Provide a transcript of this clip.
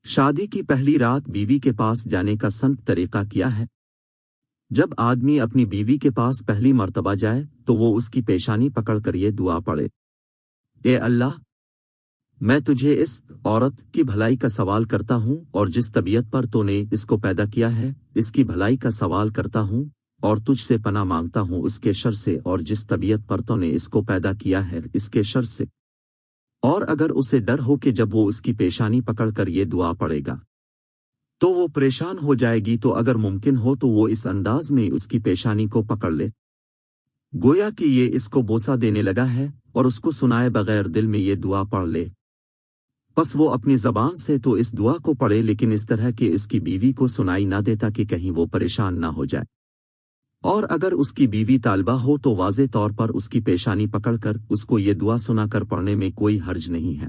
شادی کی پہلی رات بیوی کے پاس جانے کا سنت طریقہ کیا ہے؟ جب آدمی اپنی بیوی کے پاس پہلی مرتبہ جائے تو وہ اس کی پیشانی پکڑ کر یہ دعا پڑھے: اے اللہ، میں تجھے اس عورت کی بھلائی کا سوال کرتا ہوں، اور جس طبیعت پر تو نے اس کو پیدا کیا ہے اس کی بھلائی کا سوال کرتا ہوں، اور تجھ سے پناہ مانگتا ہوں اس کے شر سے، اور جس طبیعت پر تو نے اس کو پیدا کیا ہے اس کے شر سے۔ اور اگر اسے ڈر ہو کہ جب وہ اس کی پیشانی پکڑ کر یہ دعا پڑے گا تو وہ پریشان ہو جائے گی، تو اگر ممکن ہو تو وہ اس انداز میں اس کی پیشانی کو پکڑ لے گویا کہ یہ اس کو بوسہ دینے لگا ہے، اور اس کو سنائے بغیر دل میں یہ دعا پڑھ لے۔ پس وہ اپنی زبان سے تو اس دعا کو پڑھے، لیکن اس طرح کہ اس کی بیوی کو سنائی نہ دیتا کہ کہیں وہ پریشان نہ ہو جائے۔ اور اگر اس کی بیوی طالبہ ہو تو واضح طور پر اس کی پیشانی پکڑ کر اس کو یہ دعا سنا کر پڑھنے میں کوئی حرج نہیں ہے۔